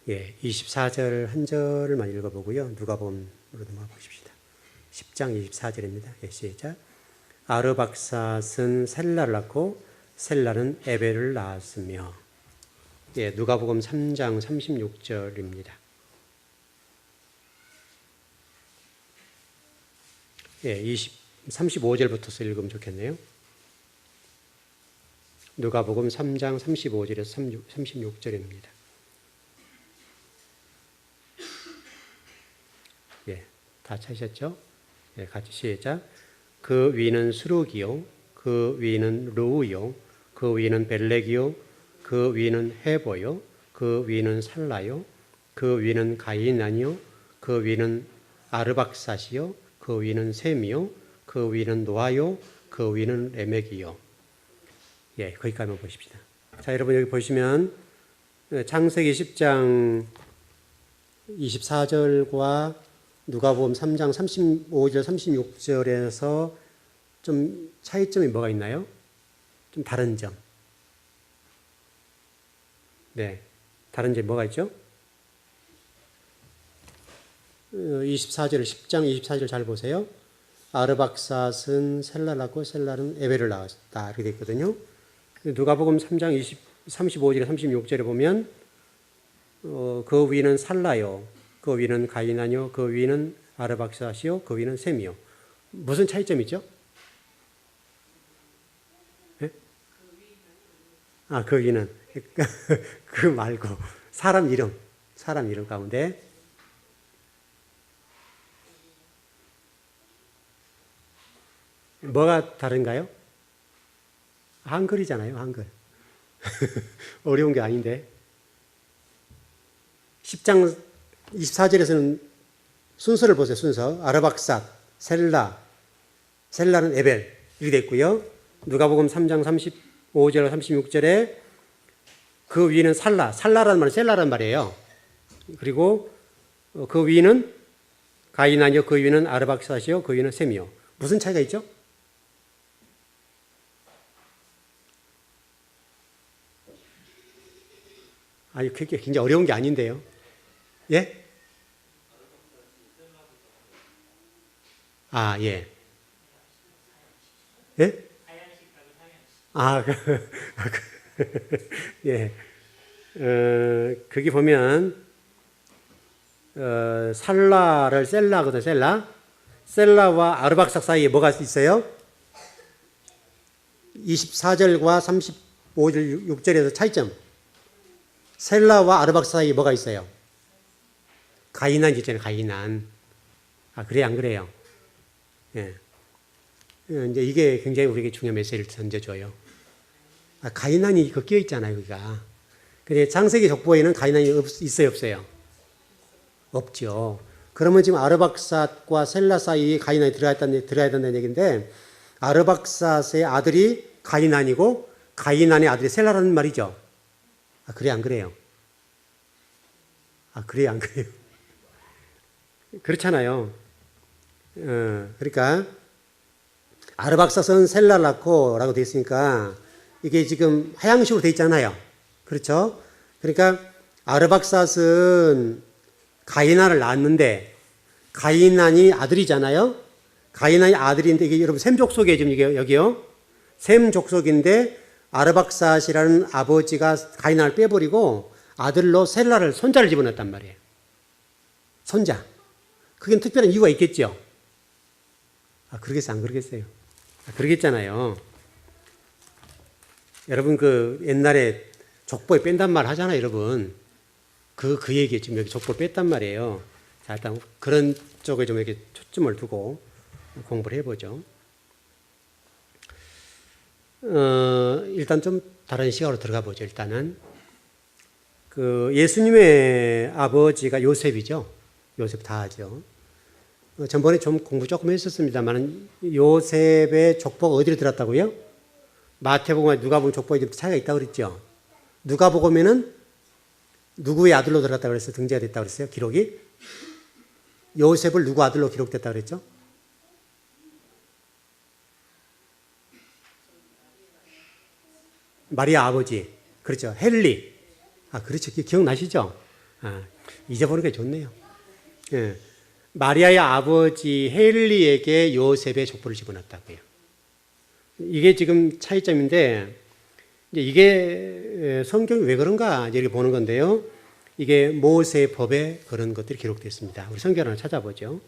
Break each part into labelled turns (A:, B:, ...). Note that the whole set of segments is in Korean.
A: 예, 24절 한 절만 읽어보고요. 누가복음으로 넘어가 보십시다. 10장 24절입니다. 예, 시작. 아르박삿은 셀라를 낳고 셀라는 에벨을 낳았으며. 예, 누가복음 3장 36절입니다. 예, 35절부터 읽으면 좋겠네요. 누가복음 3장 35절에서 36절입니다. 예, 다 찾으셨죠? 예, 같이 시작. 그 위는 수룩이요, 그 위는 루우요, 그 위는 벨렉이요, 그 위는 헤보요, 그 위는 살라요, 그 위는 가이난이요, 그 위는 아르박삿이요, 그 위는 셈이요, 그 위는 노아요, 그 위는 레멕이요. 예, 거기까지 한번 보십시다. 자, 여러분 여기 보시면 창세기 10장 24절과 누가복음 3장 35절 36절에서 좀 차이점이 뭐가 있나요? 좀 다른 점. 네, 다른 점이 뭐가 있죠? 24절, 10장 24절 잘 보세요. 아르박삿은 셀라를 낳고 셀라는 에벨을 낳았다. 이렇게 되어 있거든요. 누가복음 3장 35절에 36절에 보면 그 위는 살라요, 그 위는 가이난이요, 그 위는 아르박삿이요, 그 위는 셈이요. 무슨 차이점이죠? 네? 아, 그 위는 그 말고 사람 이름 가운데 뭐가 다른가요? 한글이잖아요, 한글. 어려운 게 아닌데. 10장 24절에서는 순서를 보세요, 순서. 아르박삿, 셀라는 에벨. 이렇게 됐고요. 누가복음 3장 35절, 36절에 그 위는 살라라는 말은 셀라라는 말이에요. 그리고 그 위는 가이난이요, 그 위는 아르박삿이요, 그 위는 셈이요. 무슨 차이가 있죠? 아니, 그게 굉장히 어려운 게 아닌데요. 예? 아, 예. 예? 아, 예. 거기 보면, 살라를 셀라거든, 셀라. 셀라와 아르박삿 사이에 뭐가 있어요? 24절과 35절, 6절에서 차이점. 셀라와 아르박삿 사이에 뭐가 있어요? 가이난 있잖아요, 가이난. 아, 그래요, 안 그래요? 예. 이제 이게 굉장히 우리에게 중요한 메시지를 던져줘요. 아, 가이난이 엮여 있잖아요, 여기가. 근데 창세기 족보에는 가이난이 있어요, 없어요? 없죠. 그러면 지금 아르박삿과 셀라 사이에 가이난이 들어야 된다는 얘기인데, 아르박삿의 아들이 가이난이고, 가이난의 아들이 셀라라는 말이죠. 아, 그래, 안 그래요? 아, 그래요, 안 그래요? 그렇잖아요. 그러니까, 아르박삿은 셀라를 낳고 라고 되어 있으니까, 이게 지금 하향식으로 되어 있잖아요. 그렇죠? 그러니까, 아르박삿은 가이난을 낳았는데, 가이난이 아들이잖아요? 가이난이 아들인데, 이게 여러분, 셈 족속이에요, 지금 이게, 여기요. 셈 족속인데, 아르박삿이라는 아버지가 가이난을 빼버리고 아들로 셀라를, 손자를 집어넣었단 말이에요. 손자. 그게 특별한 이유가 있겠죠? 아, 그러겠어요? 안 그러겠어요? 아, 그러겠잖아요. 여러분, 그 옛날에 족보에 뺀단 말 하잖아요, 여러분. 그 얘기 지금 여기 족보 뺐단 말이에요. 자, 일단 그런 쪽에 좀 이렇게 초점을 두고 공부를 해보죠. 일단 좀 다른 시각으로 들어가 보죠. 일단은 그 예수님의 아버지가 요셉이죠. 요셉 다 하죠. 전번에 좀 공부 조금 했었습니다만 요셉의 족보가 어디로 들었다고요? 마태복음과 누가복음 족보에 좀 차이가 있다고 그랬죠. 누가복음에는 누구의 아들로 들었다고 그랬어요? 등재가 됐다고 그랬어요? 기록이? 요셉을 누구 아들로 기록됐다고 그랬죠? 마리아 아버지. 그렇죠. 헨리. 아, 그렇죠. 기억나시죠? 잊어보는 게 좋네요. 예. 마리아의 아버지 헨리에게 요셉의 족보를 집어넣었다고요. 이게 지금 차이점인데, 이게 성경이 왜 그런가 이렇게 보는 건데요. 이게 모세 법에 그런 것들이 기록되어 있습니다. 우리 성경을 하나 찾아보죠.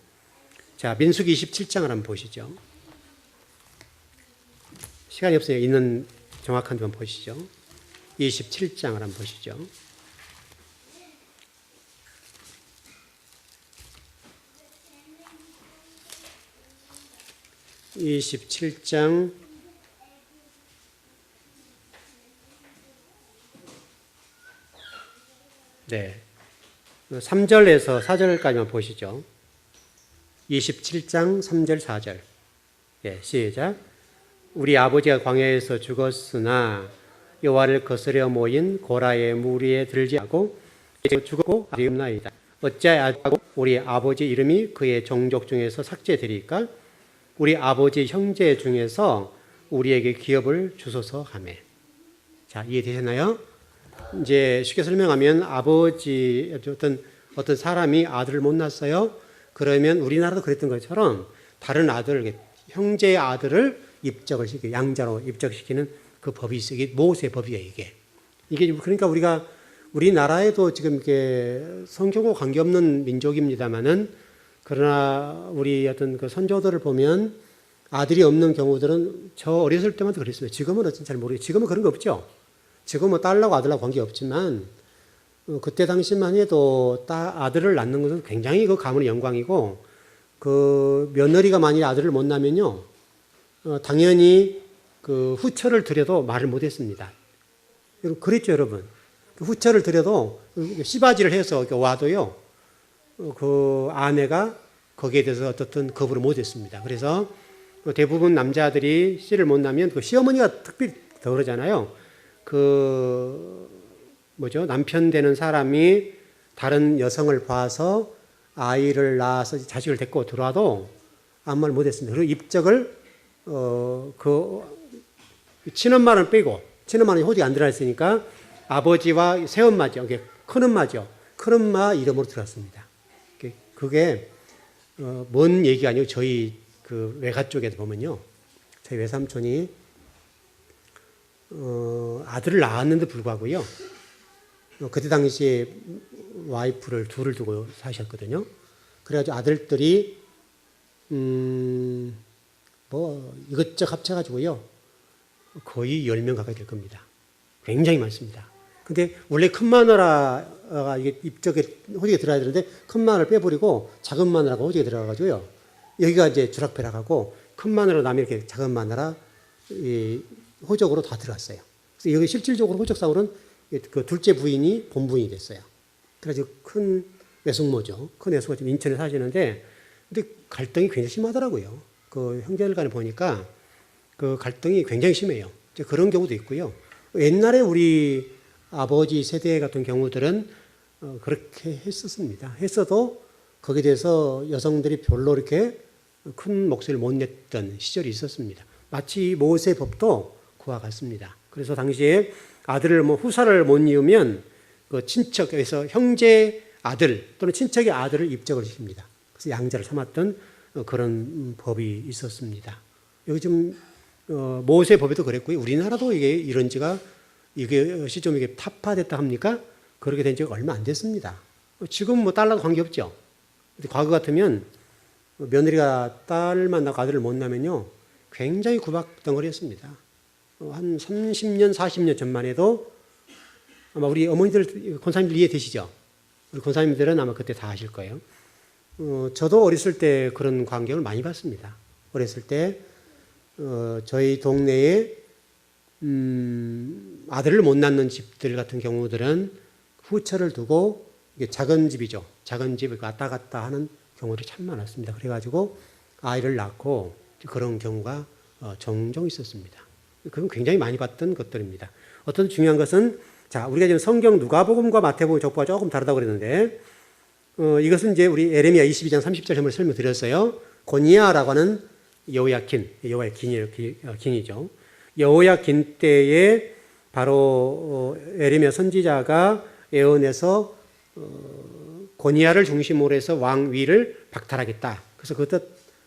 A: 자, 민수기 27장을 한번 보시죠. 시간이 없어요. 있는 정확한 좀 보시죠. 27장을 한번 보시죠. (27장) 네, 3절에서 4절까지만 보시죠. 27장 3절 4절. 예, 시작. 우리 아버지가 광야에서 죽었으나 여호와를 거스려 모인 고라의 무리에 들지 않고 죽었고 아들이 없나이다. 어찌하고 우리 아버지 이름이 그의 종족 중에서 삭제되리까? 우리 아버지 형제 중에서 우리에게 기업을 주소서 하매. 자, 이해되셨나요? 이제 쉽게 설명하면 아버지 어떤 사람이 아들을 못 낳았어요. 그러면 우리나라도 그랬던 것처럼 다른 아들, 형제의 아들을 입적을 시키고 양자로 입적시키는 그 법이 있어요. 이게 모세 법이에요, 이게. 이게 그러니까 우리나라에도 지금 이게 성경과 관계없는 민족입니다만은 그러나 우리 어떤 그 선조들을 보면 아들이 없는 경우들은 저 어렸을 때마다 그랬어요. 지금은 어쩐지 잘 모르겠어요. 지금은 그런 거 없죠. 지금은 뭐 딸하고 아들하고 관계 없지만 그때 당시만 해도 아들을 낳는 것은 굉장히 그 가문의 영광이고 그 며느리가 만일 아들을 못 낳으면요 당연히 그 후처를 들여도 말을 못했습니다. 그랬죠, 여러분. 후처를 들여도 씨바지를 해서 와도요 그 아내가 거기에 대해서 어떻든 거부를 못했습니다. 그래서 대부분 남자들이 씨를 못 낳으면 그 시어머니가 특별히 더 그러잖아요. 남편 되는 사람이 다른 여성을 봐서 아이를 낳아서 자식을 데리고 들어와도 아무 말 못했습니다. 그리고 입적을 친엄마는 빼고 친엄마는 호적이 안 들어있으니까 아버지와 새엄마죠. 큰엄마죠. 큰엄마 이름으로 들어갔습니다. 그게 먼 얘기가 아니고 저희 그 외가 쪽에도 보면요, 저희 외삼촌이 아들을 낳았는데 불구하고요, 그때 당시에 와이프를 둘을 두고 사셨거든요. 그래가지고 아들들이 이것저것 합쳐가지고요 거의 10명 가까이 될 겁니다. 굉장히 많습니다. 근데 원래 큰 마누라가 이게 입적에 호적에 들어야 되는데 큰 마누라를 빼버리고 작은 마누라가 호적에 들어가가지고요 여기가 이제 주락펴락하고 큰 마누라 남이 이렇게 작은 마누라 호적으로 다 들어갔어요. 그래서 여기 실질적으로 호적상으로는 그 둘째 부인이 본부인이 됐어요. 그래서 큰 외숙모죠. 큰 외숙모 지금 인천에 사시는데, 근데 갈등이 굉장히 심하더라고요. 그 형제들 간에 보니까 그 갈등이 굉장히 심해요. 그런 경우도 있고요. 옛날에 우리 아버지 세대 같은 경우들은 그렇게 했었습니다. 했어도 거기에 대해서 여성들이 별로 이렇게 큰 목소리를 못 냈던 시절이 있었습니다. 마치 모세 법도 그와 같습니다. 그래서 당시에 아들을 후사를 못 이으면 그 친척에서 형제 아들 또는 친척의 아들을 입적을 시킵니다. 그래서 양자를 삼았던 그런 법이 있었습니다. 여기 지금 모세 법에도 그랬고요. 우리나라도 이것이 좀 이게 타파됐다 합니까? 그렇게 된 지가 얼마 안 됐습니다. 지금 딸라도 관계없죠. 근데 과거 같으면 며느리가 딸만 낳고 아들을 못 낳으면요 굉장히 구박덩어리였습니다. 한 30년, 40년 전만 해도 아마 우리 어머니들, 권사님들 이해되시죠? 우리 권사님들은 아마 그때 다 아실 거예요. 저도 어렸을 때 그런 광경을 많이 봤습니다. 어렸을 때 저희 동네에 아들을 못 낳는 집들 같은 경우들은 후처를 두고 이게 작은 집이죠. 작은 집을 왔다 갔다 하는 경우들이 참 많았습니다. 그래가지고 아이를 낳고 그런 경우가 종종 있었습니다. 그건 굉장히 많이 봤던 것들입니다. 어떤 중요한 것은 우리가 지금 성경 누가복음과 마태복음 족보가 조금 다르다고 그랬는데 이것은 이제 우리 에레미야 22장 30절 설명드렸어요. 고니야라고 하는 여호야긴이죠. 여호야긴 때에 바로 에레미야 선지자가 예언해서 고니아를 중심으로 해서 왕위를 박탈하겠다. 그래서 그것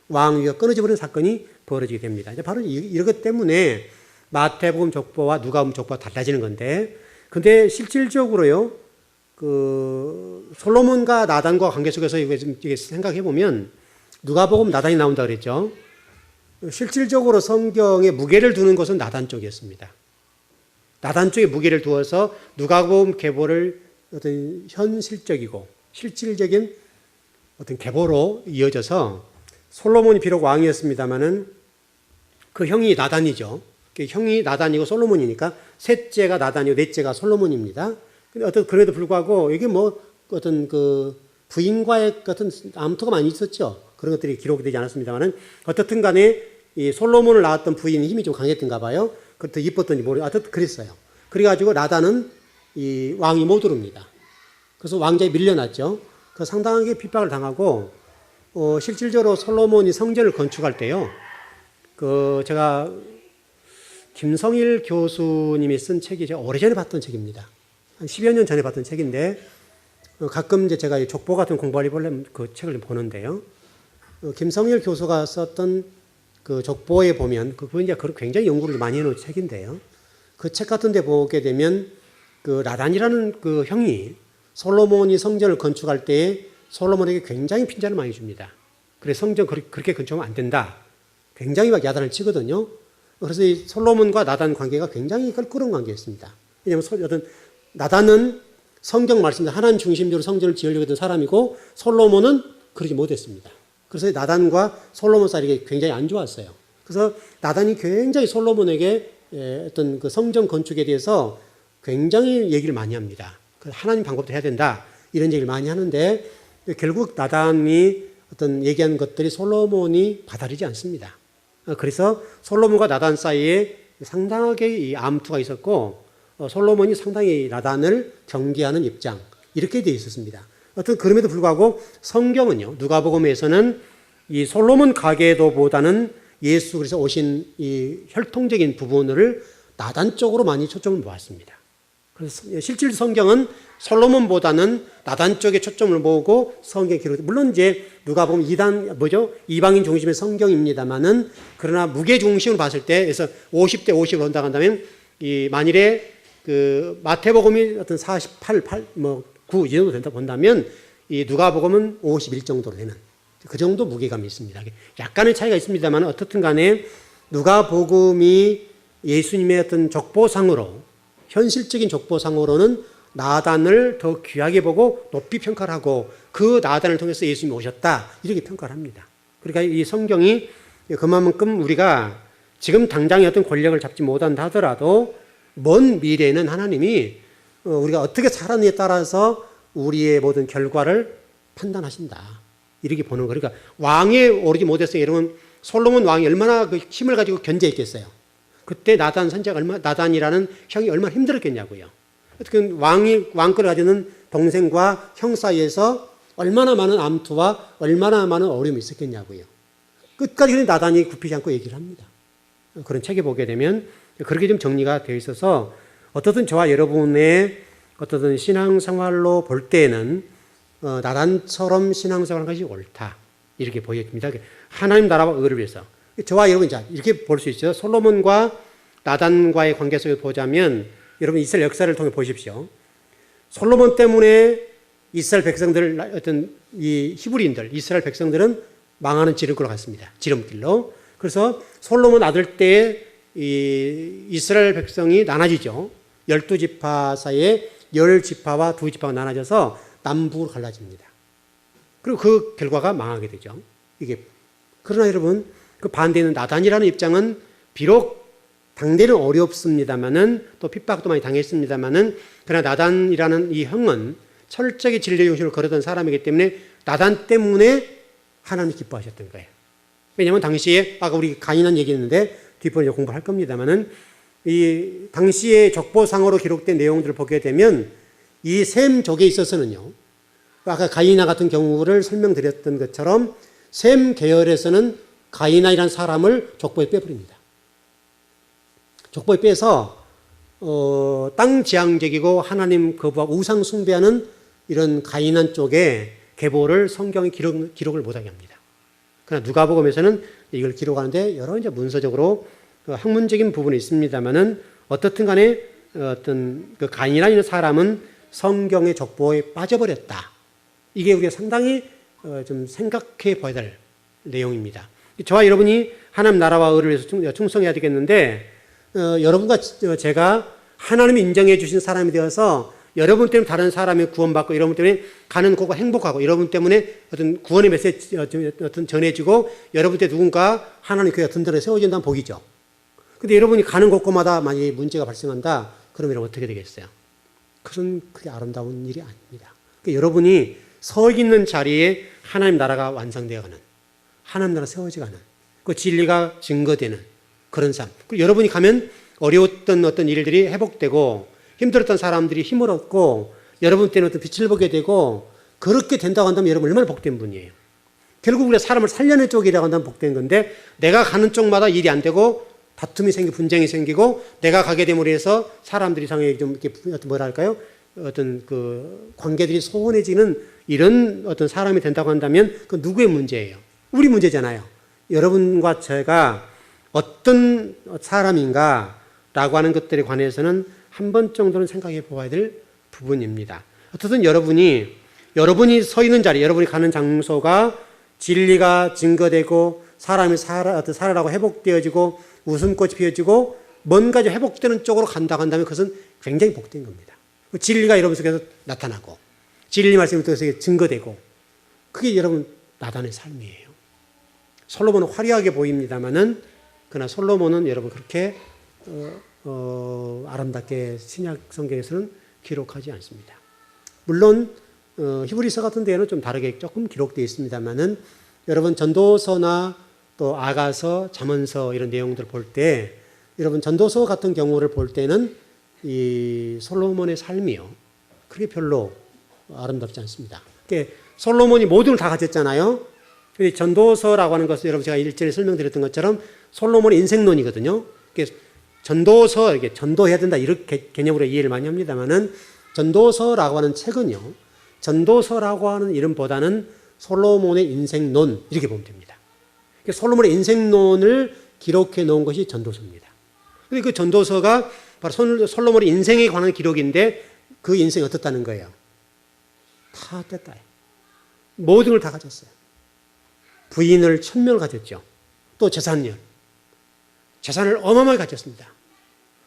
A: 왕위가 끊어져 버리는 사건이 벌어지게 됩니다. 이제 바로 이것 때문에 마태복음 족보와 누가복음 족보가 달라지는 건데, 근데 실질적으로요, 그 솔로몬과 나단과 관계 속에서 이게 생각해 보면 누가복음 나단이 나온다 그랬죠. 실질적으로 성경에 무게를 두는 것은 나단 쪽이었습니다. 나단 쪽에 무게를 두어서 누가복음 계보를 어떤 현실적이고 실질적인 어떤 계보로 이어져서 솔로몬이 비록 왕이었습니다마는 그 형이 나단이죠. 형이 나단이고 솔로몬이니까 셋째가 나단이고 넷째가 솔로몬입니다. 근데 그럼에도 불구하고 이게 뭐 어떤 그 부인과의 같은 암투가 많이 있었죠. 그런 것들이 기록이 되지 않았습니다만은 어떻든 간에 이 솔로몬을 낳았던 부인이 힘이 좀 강했던가 봐요. 그것도 이뻤던지 모르겠어요. 어쨌든 그랬어요. 그래가지고 나단은 이 왕이 못 오릅니다. 그래서 왕자에 밀려났죠. 그 상당하게 핍박을 당하고 실질적으로 솔로몬이 성전을 건축할 때요. 제가 김성일 교수님이 쓴 책이 제가 오래전에 봤던 책입니다. 한 10여 년 전에 봤던 책인데 가끔 이제 제가 족보 같은 공부하려고 보려면 그 책을 좀 보는데요. 김성일 교수가 썼던 그 족보에 보면 그분 이제 굉장히 연구를 많이 해놓은 책인데요. 그 책 같은 데 보게 되면 그 나단이라는 그 형이 솔로몬이 성전을 건축할 때에 솔로몬에게 굉장히 핀잔을 많이 줍니다. 그래 성전 그렇게 건축하면 안 된다. 굉장히 막 야단을 치거든요. 그래서 이 솔로몬과 나단 관계가 굉장히 껄끄러운 관계였습니다. 왜냐하면 어떤 나단은 성경 말씀대로 하나님 중심적으로 성전을 지으려고 했던 사람이고 솔로몬은 그러지 못했습니다. 그래서 나단과 솔로몬 사이가 굉장히 안 좋았어요. 그래서 나단이 굉장히 솔로몬에게 어떤 그 성전 건축에 대해서 굉장히 얘기를 많이 합니다. 하나님 방법도 해야 된다. 이런 얘기를 많이 하는데 결국 나단이 어떤 얘기한 것들이 솔로몬이 받아들이지 않습니다. 그래서 솔로몬과 나단 사이에 상당하게 이 암투가 있었고 솔로몬이 상당히 나단을 경계하는 입장 이렇게 되어 있었습니다. 어떤 그럼에도 불구하고 성경은요 누가복음에서는 이 솔로몬 가계도보다는 예수 그리스도 오신 이 혈통적인 부분을 나단 쪽으로 많이 초점을 모았습니다. 그래서 실질 성경은 솔로몬보다는 나단 쪽에 초점을 모으고 성경 기록. 물론 이제 누가복음 이방인 중심의 성경입니다만은 그러나 무게 중심으로 봤을 때 그래서 50대 50을 본다 한다면 이 만일에 그 마태복음이 어떤 48, 9 이 정도 된다 본다면 이 누가복음은 51 정도로 되는 그 정도 무게감이 있습니다. 약간의 차이가 있습니다만 어떻든 간에 누가복음이 예수님의 어떤 족보상으로 현실적인 족보상으로는 나단을 더 귀하게 보고 높이 평가를 하고 그 나단을 통해서 예수님이 오셨다 이렇게 평가를 합니다. 그러니까 이 성경이 그만큼 우리가 지금 당장의 어떤 권력을 잡지 못한다 하더라도 먼 미래에는 하나님이 우리가 어떻게 살았느냐에 따라서 우리의 모든 결과를 판단하신다. 이렇게 보는 거. 그러니까 왕에 오르지 못했어요. 여러분 솔로몬 왕이 얼마나 그 힘을 가지고 견제했겠어요. 그때 나단 선자가 나단이라는 형이 얼마나 힘들었겠냐고요. 어떻게 왕권을 가지는 동생과 형 사이에서 얼마나 많은 암투와 얼마나 많은 어려움이 있었겠냐고요. 끝까지 나단이 굽히지 않고 얘기를 합니다. 그런 책에 보게 되면 그렇게 좀 정리가 되어 있어서 어떻든 저와 여러분의 어떤 신앙생활로 볼 때에는 나단처럼 신앙생활하는 것이 옳다. 이렇게 보여집니다. 하나님 나라와 의를 위해서. 저와 여러분 이렇게 볼 수 있죠. 솔로몬과 나단과의 관계 속에 보자면 여러분 이스라엘 역사를 통해 보십시오. 솔로몬 때문에 이스라엘 백성들 어떤 이 히브리인들 이스라엘 백성들은 망하는 지름길로 갔습니다. 지름길로. 그래서 솔로몬 아들 때에 이 이스라엘 백성이 나눠지죠. 12지파 사이에 10지파와 2지파가 나눠져서 남북으로 갈라집니다. 그리고 그 결과가 망하게 되죠. 이게 그러나 여러분 그 반대는 나단이라는 입장은 비록 당대는 어렵습니다만은 또 핍박도 많이 당했습니다만은 그러나 나단이라는 이 형은 철저하게 진리의 중심으로 걸었던 사람이기 때문에 나단 때문에 하나님이 기뻐하셨던 거예요. 왜냐하면 당시에 아까 우리 가인한 얘기했는데 뒷부분에 공부할 겁니다만은 이 당시의 족보상으로 기록된 내용들을 보게 되면 이 셈족에 있어서는요. 아까 가이나 같은 경우를 설명드렸던 것처럼 셈 계열에서는 가이나이라는 사람을 족보에 빼버립니다. 족보에 빼서 땅 지향적이고 하나님 거부하고 우상 숭배하는 이런 가인한 쪽에 계보를 성경이 기록을 못하게 합니다. 그러나 누가복음에서는 이걸 기록하는데 여러 이제 문서적으로 학문적인 부분이 있습니다만은 어떻든 간에 어떤 그 가인이라는 사람은 성경의 족보에 빠져버렸다. 이게 우리가 상당히 좀 생각해 봐야 될 내용입니다. 저와 여러분이 하나님 나라와 의를 위해서 충성해야 되겠는데 여러분과 제가 하나님이 인정해 주신 사람이 되어서 여러분 때문에 다른 사람이 구원받고 여러분 때문에 가는 곳과 행복하고 여러분 때문에 어떤 구원의 메시지 어떤 전해지고 여러분 때 누군가 하나님 교회가 든든하게 세워진다는 복이죠. 근데 여러분이 가는 곳곳마다 만약에 문제가 발생한다, 그러면 어떻게 되겠어요? 그것은 그게 아름다운 일이 아닙니다. 그러니까 여러분이 서 있는 자리에 하나님 나라가 완성되어가는, 하나님 나라 세워져가는, 그 진리가 증거되는 그런 삶. 그리고 여러분이 가면 어려웠던 어떤 일들이 회복되고 힘들었던 사람들이 힘을 얻고 여러분 때는 어떤 빛을 보게 되고 그렇게 된다고 한다면 여러분 얼마나 복된 분이에요. 결국 우리가 사람을 살려는 쪽이라고 한다면 복된 건데 내가 가는 쪽마다 일이 안 되고 다툼이 생기고 분쟁이 생기고 내가 가게 됨으로 해서 사람들이 상에 좀 이렇게 뭐랄까요? 어떤 그 관계들이 소원해지는 이런 어떤 사람이 된다고 한다면 그 누구의 문제예요? 우리 문제잖아요. 여러분과 제가 어떤 사람인가라고 하는 것들에 관해서는 한 번 정도는 생각해 보아야 될 부분입니다. 어쨌든 여러분이 서 있는 자리, 여러분이 가는 장소가 진리가 증거되고 사람이 살아나고 회복되어지고 웃음꽃이 피어지고 뭔가 회복되는 쪽으로 간다고 한다면 그것은 굉장히 복된 겁니다. 진리가 여러분 속에서 나타나고 진리 말씀이 통해서 증거되고 그게 여러분 나단의 삶이에요. 솔로몬은 화려하게 보입니다만은 그러나 솔로몬은 여러분 그렇게 아름답게 신약 성경에서는 기록하지 않습니다. 물론 히브리서 같은 데에는 좀 다르게 조금 기록되어 있습니다만은 여러분 전도서나 또 아가서, 잠언서 이런 내용들을 볼 때 여러분 전도서 같은 경우를 볼 때는 이 솔로몬의 삶이요 그게 별로 아름답지 않습니다. 그러니까 솔로몬이 모든 걸 다 가졌잖아요. 근데 전도서라고 하는 것은 여러분 제가 일전에 설명드렸던 것처럼 솔로몬의 인생론이거든요. 그러니까 전도서, 이렇게 전도해야 된다 이렇게 개념으로 이해를 많이 합니다만은 전도서라고 하는 책은요, 전도서라고 하는 이름보다는 솔로몬의 인생론 이렇게 보면 됩니다. 그러니까 솔로몬의 인생론을 기록해 놓은 것이 전도서입니다. 근데 그 전도서가 바로 솔로몬의 인생에 관한 기록인데 그 인생이 어떻다는 거예요? 다 됐다. 모든 걸 다 가졌어요. 부인을 1000명을 가졌죠. 또 재산을 어마어마하게 가졌습니다.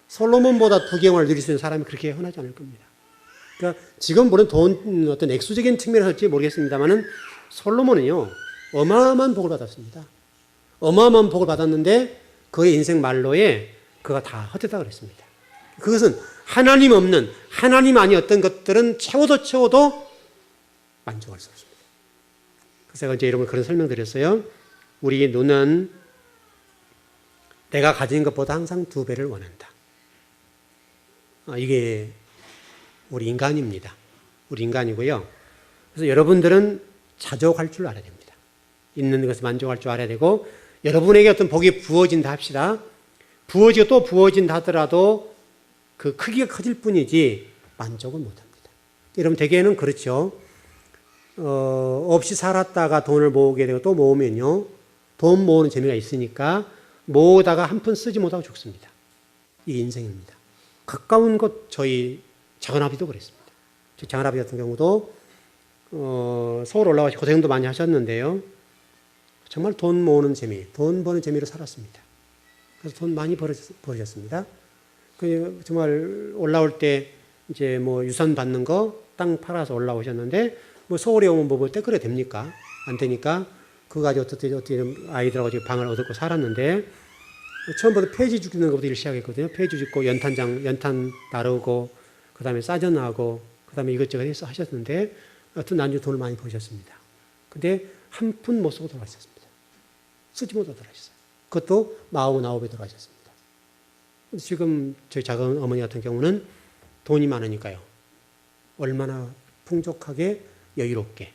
A: 솔로몬보다 부귀영화를 누릴 수 있는 사람이 그렇게 흔하지 않을 겁니다. 그러니까 지금 물론 돈 어떤 액수적인 측면에서 할지 모르겠습니다만은 솔로몬은요 어마어마한 복을 받았습니다. 어마어마한 복을 받았는데 그의 인생 말로에 그가 다 헛되다 그랬습니다. 그것은 하나님 없는 하나님 아니었던 것들은 채워도 만족할 수 없습니다. 그래서 제가 이제 여러분 그런 설명드렸어요. 우리 눈은 내가 가진 것보다 항상 2배를 원한다. 이게 우리 인간입니다. 우리 인간이고요. 그래서 여러분들은 자족할 줄 알아야 됩니다. 있는 것에 만족할 줄 알아야 되고 여러분에게 어떤 복이 부어진다 합시다. 부어지고 또 부어진다 하더라도 그 크기가 커질 뿐이지 만족은 못합니다. 여러분 대개는 그렇죠. 없이 살았다가 돈을 모으게 되고 또 모으면요. 돈 모으는 재미가 있으니까 모으다가 한 푼 쓰지 못하고 죽습니다. 이게 인생입니다. 가까운 곳 저희 작은아비도 그랬습니다. 저희 작은아비 같은 경우도 서울 올라와서 고생도 많이 하셨는데요. 정말 돈 모으는 재미, 돈 버는 재미로 살았습니다. 그래서 돈 많이 버셨습니다. 정말 올라올 때 이제 뭐 유산 받는 거 땅 팔아서 올라오셨는데 뭐 서울에 오면 뭐 떼그래 됩니까? 안 되니까 그거 가지고 어떻게 아이들하고 지금 방을 얻고 살았는데 처음부터 폐지 짓는 것부터 시작했거든요. 폐지 짓고 연탄 나르고 그다음에 싸전하고 그다음에 이것저것 해서 하셨는데 어떤 나중에 돈을 많이 버셨습니다. 근데 한 푼 못 쓰고 돌아가셨습니다. 쓰지 못하고 돌아가셨어요. 그것도 49에 돌아가셨습니다. 지금 저희 작은 어머니 같은 경우는 돈이 많으니까요. 얼마나 풍족하게 여유롭게.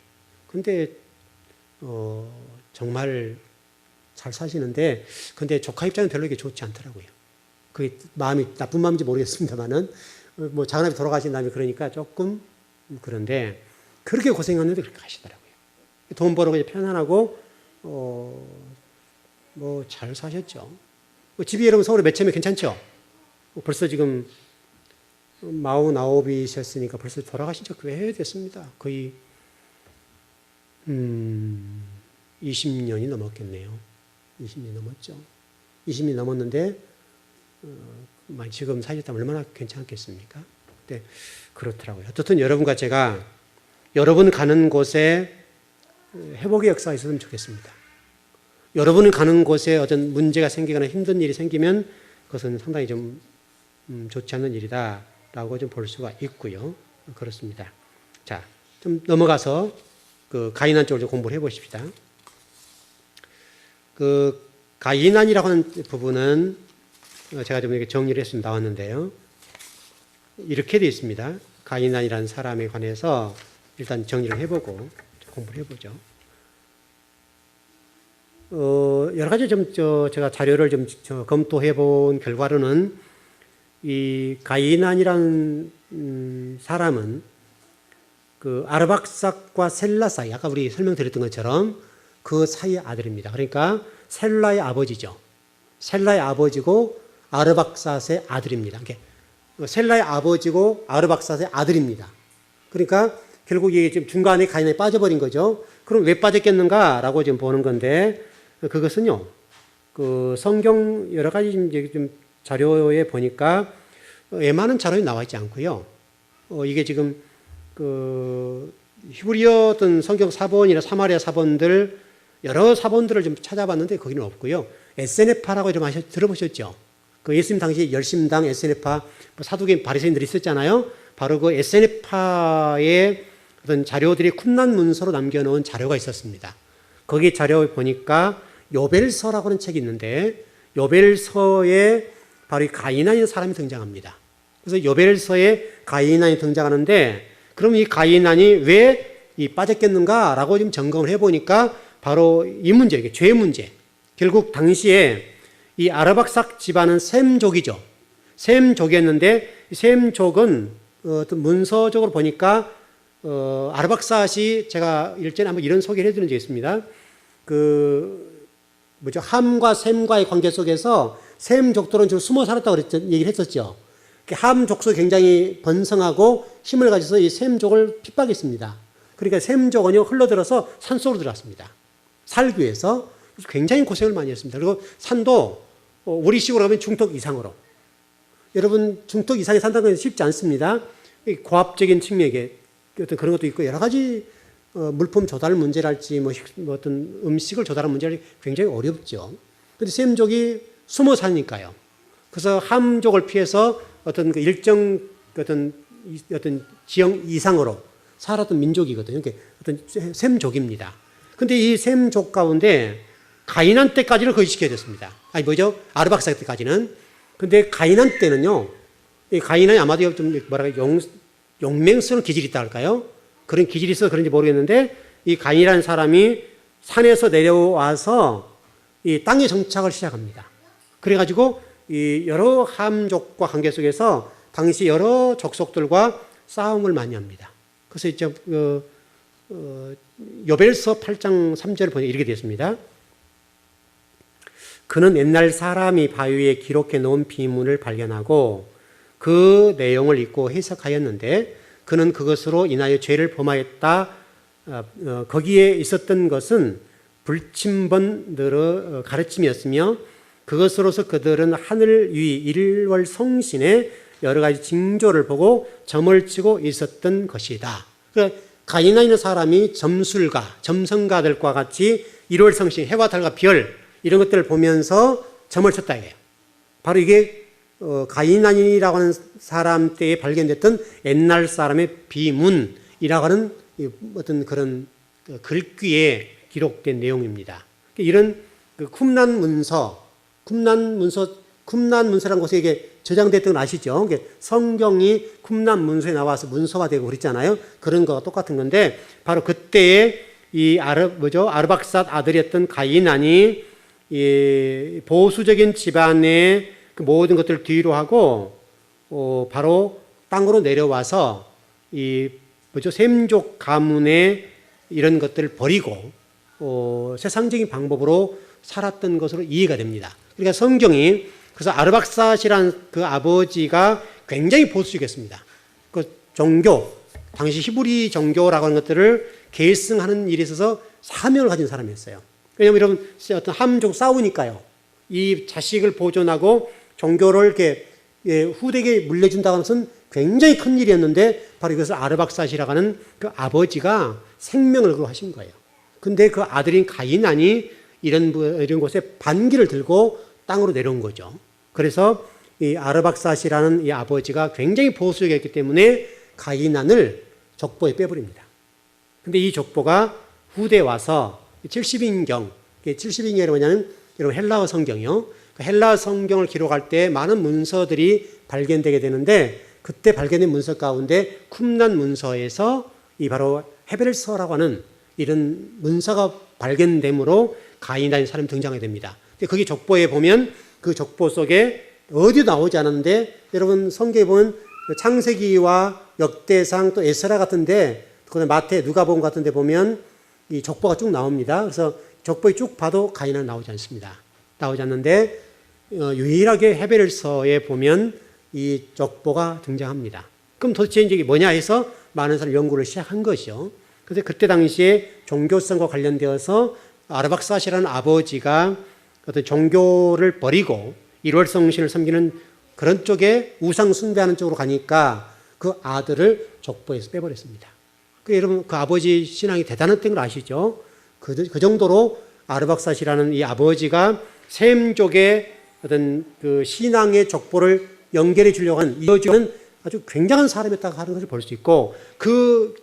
A: 근데 정말 잘 사시는데 근데 조카 입장은 별로 이게 좋지 않더라고요. 그게 마음이 나쁜 마음인지 모르겠습니다만은 뭐 작은아비 돌아가신 다음에 그러니까 조금 그런데 그렇게 고생했는데 그렇게 하시더라고요. 돈 벌고 편안하고 뭐 잘 사셨죠. 집이 여러분 서울에 몇 채면 괜찮죠? 벌써 지금 49이셨으니까 벌써 돌아가신 지 꽤 됐습니다. 거의 20년이 넘었겠네요. 20년이 넘었죠. 20년이 넘었는데 지금 사셨다면 얼마나 괜찮겠습니까? 네, 그렇더라고요. 어떻든 여러분과 제가 여러분 가는 곳에 회복의 역사가 있었으면 좋겠습니다. 여러분이 가는 곳에 어떤 문제가 생기거나 힘든 일이 생기면 그것은 상당히 좀 좋지 않은 일이다라고 좀 볼 수가 있고요. 그렇습니다. 자, 좀 넘어가서 그 가이난 쪽을 좀 공부를 해보십시다. 그 가이난이라고 하는 부분은 제가 좀 이렇게 정리를 했으면 나왔는데요. 이렇게 되어 있습니다. 가이난이라는 사람에 관해서 일단 정리를 해보고 공부를 해보죠. 여러 가지 좀 제가 자료를 좀 검토해 본 결과로는 이 가이난이라는 사람은 그 아르박삭과 셀라 사이, 아까 우리 설명드렸던 것처럼 그 사이의 아들입니다. 그러니까 셀라의 아버지죠. 셀라의 아버지고 아르박삭의 아들입니다. 셀라의 아버지고 아르박삭의 아들입니다. 그러니까 결국 이게 지금 중간에 가이난이 빠져버린 거죠. 그럼 왜 빠졌겠는가라고 지금 보는 건데, 그것은요, 그 성경 여러 가지 좀 자료에 보니까 웬만한 자료에 나와 있지 않고요. 이게 지금 그 히브리어 어떤 성경 사본이나 사마리아 사본들 여러 사본들을 좀 찾아봤는데 거기는 없고요. 에세네파라고 좀 들어보셨죠? 그 예수님 당시 열심당 에세네파 사두개 바리새인들이 있었잖아요. 바로 그 에세네파의 어떤 자료들이 쿰란 문서로 남겨놓은 자료가 있었습니다. 거기 자료에 보니까 요벨서라고 하는 책이 있는데 요벨서에 바로 이 가이난이라는 사람이 등장합니다. 그래서 요벨서에 가이난이 등장하는데 그럼 이 가이난이 왜 이 빠졌겠는가라고 좀 점검을 해보니까 바로 이 문제, 이게 죄 문제. 결국 당시에 이 아르박삭 집안은 셈족이죠. 셈족이었는데 셈족은 어떤 문서적으로 보니까 아르박삭이 제가 일전에 한번 이런 소개를 해드린 적이 있습니다. 함과 셈과의 관계 속에서 셈족들은 좀 숨어 살았다고 얘기를 했었죠. 함 족속이 굉장히 번성하고 힘을 가져서 이 셈족을 핍박했습니다. 그러니까 셈족은요 흘러들어서 산속으로 들어갔습니다. 살기 위해서 굉장히 고생을 많이 했습니다. 그리고 산도 우리식으로 하면 중턱 이상으로. 여러분 중턱 이상에 산다는 건 쉽지 않습니다. 고압적인 측면에 어떤 그런 것도 있고 여러 가지 물품 조달 문제랄지 뭐 어떤 음식을 조달하는 문제랄지 굉장히 어렵죠. 그런데 셈족이 숨어 사니까요. 그래서 함족을 피해서 어떤 그 일정 어떤 지형 이상으로 살았던 민족이거든요. 어떤 셈족입니다. 근데 이 셈족 가운데 가이난 때까지는 거의 지켜야 됐습니다. 아르박삭 때까지는. 근데 가이난 때는요, 이 가이난이 아마도 좀 용맹스러운 기질이 있다 할까요? 그런 기질이 있어서 그런지 모르겠는데, 이 가인이라는 사람이 산에서 내려와서 이 땅에 정착을 시작합니다. 그래가지고 이 여러 함족과 관계 속에서 당시 여러 족속들과 싸움을 많이 합니다. 그래서 이제 요벨서 8장 3절을 보니 이렇게 되어 있습니다. 그는 옛날 사람이 바위에 기록해 놓은 비문을 발견하고 그 내용을 읽고 해석하였는데 그는 그것으로 인하여 죄를 범하였다. 거기에 있었던 것은 불침번들의 가르침이었으며 그것으로서 그들은 하늘 위 일월 성신의 여러 가지 징조를 보고 점을 치고 있었던 것이다. 그러니까 가이나 있는 사람이 점술가, 점성가들과 같이 일월 성신, 해와 달과 별 이런 것들을 보면서 점을 쳤다 이거예요. 바로 이게 가이난이라고 하는 사람 때에 발견됐던 옛날 사람의 비문이라고 하는 어떤 그런 글귀에 기록된 내용입니다. 이런 쿰란 문서라는 곳에 이게 저장됐던 건 아시죠? 성경이 쿰란 문서에 나와서 문서가 되고 그랬잖아요. 그런 거와 똑같은 건데 바로 그때에 이 아르박삭 아들이었던 가이난이 이 보수적인 집안의 그 모든 것들을 뒤로 하고 바로 땅으로 내려와서 이 뭐죠? 셈족 가문의 이런 것들을 버리고 세상적인 방법으로 살았던 것으로 이해가 됩니다. 그러니까 성경이 그래서 아르박사시라는 그 아버지가 굉장히 보수적이었습니다. 그 종교, 당시 히브리 종교라고 하는 것들을 계승하는 일에 있어서 사명을 가진 사람이었어요. 왜냐하면 여러분 어떤 함족 싸우니까요. 이 자식을 보존하고 종교를 이렇게 후대에게 물려준다는 것은 굉장히 큰 일이었는데 바로 이것을 아르박사시라고 하는 그 아버지가 생명을 그로 하신 거예요. 근데 그 아들인 가이난이 이런 곳에 반기를 들고 땅으로 내려온 거죠. 그래서 이 아르박사시라는 이 아버지가 굉장히 보수적이었기 때문에 가이난을 족보에 빼버립니다. 근데 이 족보가 후대에 와서 70인경, 70인경이 뭐냐면 여러분 헬라어 성경이요. 헬라어 성경을 기록할 때 많은 문서들이 발견되게 되는데 그때 발견된 문서 가운데 쿰란 문서에서 이 바로 헤벨서라고 하는 이런 문서가 발견됨으로 가이난의 사람이 등장하게 됩니다. 근데 거기 족보에 보면 그 족보 속에 어디도 나오지 않았는데 여러분 성경에 보면 창세기와 역대상 또 에스라 같은데 그다음에 마태 누가복음 같은데 보면 이 족보가 쭉 나옵니다. 그래서 족보에 쭉 봐도 가이난은 나오지 않습니다. 나오지 않는데 유일하게 헤벨서에 보면 이 족보가 등장합니다. 그럼 도대체 이게 뭐냐 해서 많은 사람이 연구를 시작한 것이죠. 그래서 그때 당시에 종교성과 관련되어서 아르박사시라는 아버지가 어떤 종교를 버리고 일월성신을 섬기는 그런 쪽에 우상 숭배하는 쪽으로 가니까 그 아들을 족보에서 빼버렸습니다. 여러분 그 아버지 신앙이 대단했던 걸 아시죠? 그 정도로 아르박사시라는 이 아버지가 셈족의 어떤 그 신앙의 족보를 연결해 주려고 하는 이어주는 아주 굉장한 사람이었다고 하는 것을 볼 수 있고 그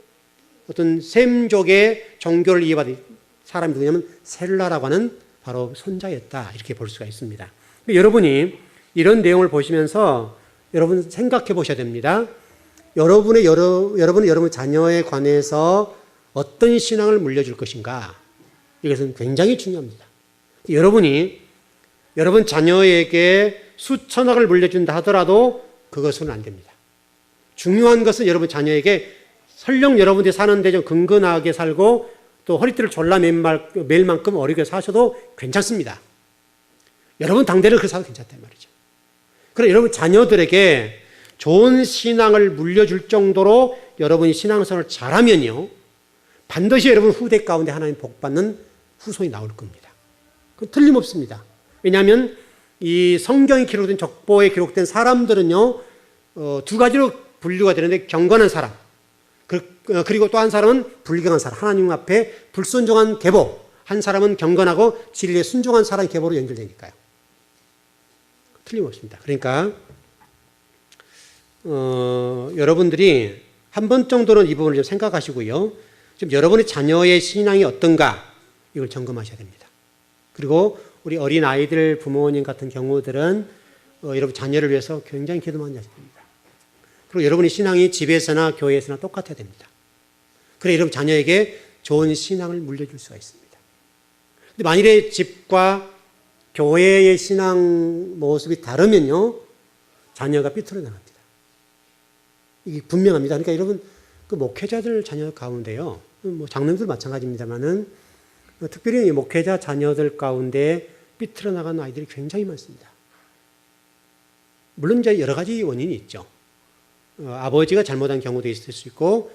A: 어떤 셈족의 종교를 이해받은 사람이 누구냐면 셀라라고 하는 바로 손자였다 이렇게 볼 수가 있습니다. 여러분이 이런 내용을 보시면서 여러분 생각해 보셔야 됩니다. 여러분은 여러분 자녀에 관해서 어떤 신앙을 물려줄 것인가 이것은 굉장히 중요합니다. 여러분이 여러분 자녀에게 수천억을 물려준다 하더라도 그것은 안 됩니다. 중요한 것은 여러분 자녀에게 설령 여러분들이 사는데 좀 근근하게 살고 또 허리띠를 졸라 맬 만큼 어리게 사셔도 괜찮습니다. 여러분 당대를 그렇게 사도 괜찮단 말이죠. 그럼 여러분 자녀들에게 좋은 신앙을 물려줄 정도로 여러분이 신앙생활을 잘하면요 반드시 여러분 후대 가운데 하나님 복받는 후손이 나올 겁니다. 그건 틀림없습니다. 왜냐하면 이 성경에 기록된 족보에 기록된 사람들은요 두 가지로 분류가 되는데 경건한 사람 그리고 또 한 사람은 불경한 사람 하나님 앞에 불순종한 계보 한 사람은 경건하고 진리에 순종한 사람의 계보로 연결되니까요. 틀림없습니다. 그러니까 여러분들이 한 번 정도는 이 부분을 좀 생각하시고요. 지금 여러분의 자녀의 신앙이 어떤가 이걸 점검하셔야 됩니다. 그리고 우리 어린 아이들 부모님 같은 경우들은 여러분 자녀를 위해서 굉장히 기도 많이 하셔야 됩니다. 그리고 여러분의 신앙이 집에서나 교회에서나 똑같아야 됩니다. 그래 여러분 자녀에게 좋은 신앙을 물려줄 수가 있습니다. 근데 만일에 집과 교회의 신앙 모습이 다르면요 자녀가 삐뚤어 나갑니다. 이게 분명합니다. 그러니까 여러분 그 목회자들 자녀 가운데요 뭐 장로님들 마찬가지입니다만은 특별히 목회자 자녀들 가운데 삐뚤어 나간 아이들이 굉장히 많습니다. 물론 이제 여러 가지 원인이 있죠. 아버지가 잘못한 경우도 있을 수 있고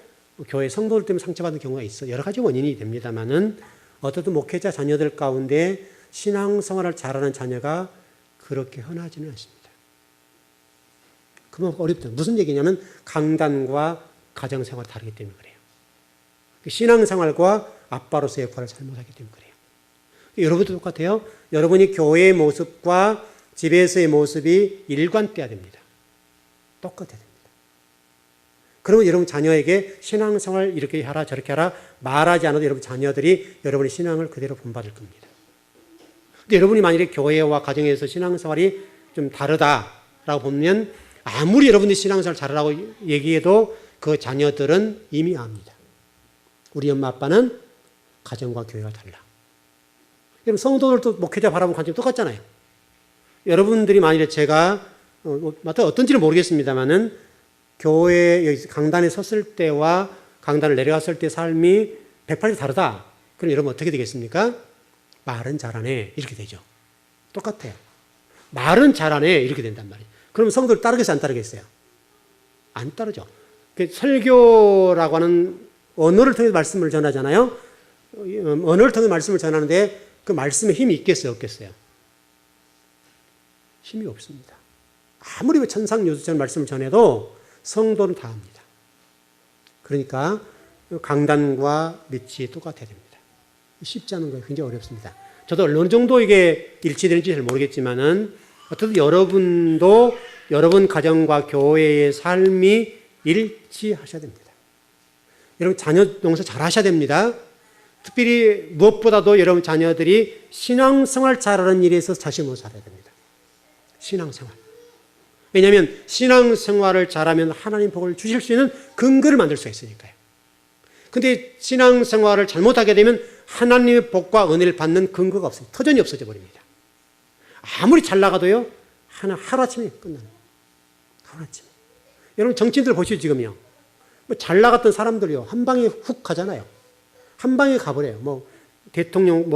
A: 교회 성도들 때문에 상처받는 경우가 있어 여러 가지 원인이 됩니다만은 어떤 목회자 자녀들 가운데 신앙생활을 잘하는 자녀가 그렇게 흔하지는 않습니다. 그건 어렵다. 무슨 얘기냐면 강단과 가정생활이 다르기 때문에 그래요. 신앙생활과 아빠로서의 역할을 잘못하기 때문에 그래요. 여러분도 똑같아요. 여러분이 교회의 모습과 집에서의 모습이 일관돼야 됩니다. 똑같아야 됩니다. 그러면 여러분 자녀에게 신앙생활 이렇게 하라 저렇게 하라 말하지 않아도 여러분 자녀들이 여러분의 신앙을 그대로 본받을 겁니다. 근데 여러분이 만일에 교회와 가정에서 신앙생활이 좀 다르다라고 보면 아무리 여러분이 신앙생활 잘하라고 얘기해도 그 자녀들은 이미 압니다. 우리 엄마 아빠는 가정과 교회가 달라. 여러분 성도들도 목회자 바라보는 관점이 똑같잖아요. 여러분들이 만일에 제가 어떤지는 모르겠습니다만은 교회 강단에 섰을 때와 강단을 내려갔을 때 삶이 180도 다르다. 그럼 여러분 어떻게 되겠습니까? 말은 잘하네. 이렇게 되죠. 똑같아요. 말은 잘하네. 이렇게 된단 말이에요. 그럼 성도를 따르겠어요? 안 따르겠어요? 안 따르죠. 설교라고 하는 언어를 통해 말씀을 전하잖아요. 언어를 통해 말씀을 전하는데 그 말씀에 힘이 있겠어요? 없겠어요? 힘이 없습니다. 아무리 천상요술처럼 말씀을 전해도 성도는 다 합니다. 그러니까 강단과 밑이 똑같아야 됩니다. 쉽지 않은 거예요. 굉장히 어렵습니다. 저도 어느 정도 이게 일치되는지 잘 모르겠지만은 어쨌든 여러분도 여러분 가정과 교회의 삶이 일치하셔야 됩니다. 여러분 자녀 농사 잘 하셔야 됩니다. 특별히 무엇보다도 여러분 자녀들이 신앙생활 잘하는 일에 있어서 자신을 살아야 됩니다. 신앙생활. 왜냐하면 신앙생활을 잘하면 하나님 복을 주실 수 있는 근거를 만들 수가 있으니까요. 근데 신앙생활을 잘못하게 되면 하나님의 복과 은혜를 받는 근거가 없어요. 터전이 없어져 버립니다. 아무리 잘 나가도요, 하루아침에 끝나는 거예요. 하루아침에. 여러분 정치인들 보시죠, 지금요. 잘 나갔던 사람들이요, 한 방에 훅 가잖아요. 한 방에 가버려요. 대통령,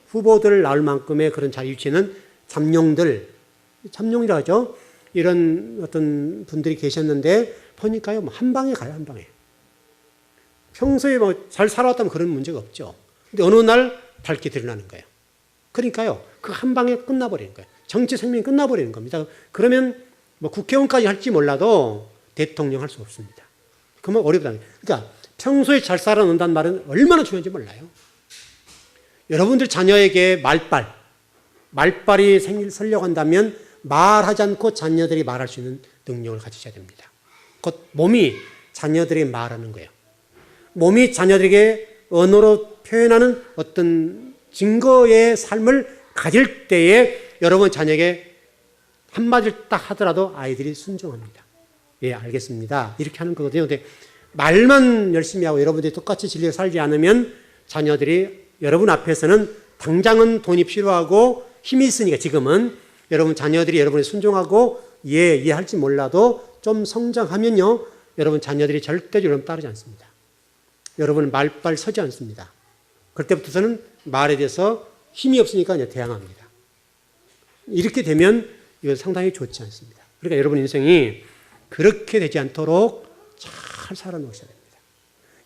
A: 후보들 나올 만큼의 그런 자리 위치는 참룡이라 하죠. 이런 어떤 분들이 계셨는데, 보니까요, 한 방에 가요, 한 방에. 평소에 잘 살아왔다면 그런 문제가 없죠. 근데 어느 날 밝게 드러나는 거예요. 그러니까요, 그 한 방에 끝나버리는 거예요. 정치 생명이 끝나버리는 겁니다. 그러면 국회의원까지 할지 몰라도 대통령 할 수 없습니다. 그러면 어렵다. 그러니까 평소에 잘 살아놓는다는 말은 얼마나 중요한지 몰라요. 여러분들 자녀에게 말빨이 설려고 한다면 말하지 않고 자녀들이 말할 수 있는 능력을 가지셔야 됩니다. 곧 몸이 자녀들에게 말하는 거예요. 몸이 자녀들에게 언어로 표현하는 어떤 증거의 삶을 가질 때에 여러분 자녀에게 한마디를 딱 하더라도 아이들이 순종합니다. 예, 알겠습니다. 이렇게 하는 거거든요. 근데 말만 열심히 하고 여러분들이 똑같이 진리에 살지 않으면 자녀들이 여러분 앞에서는 당장은 돈이 필요하고 힘이 있으니까 지금은 여러분 자녀들이 여러분이 순종하고 이해할지 몰라도 좀 성장하면요, 여러분 자녀들이 절대적으로 따르지 않습니다. 여러분은 말빨 서지 않습니다. 그때부터는 말에 대해서 힘이 없으니까 그냥 대항합니다. 이렇게 되면 이건 상당히 좋지 않습니다. 그러니까 여러분 인생이 그렇게 되지 않도록 잘 살아놓으셔야 됩니다.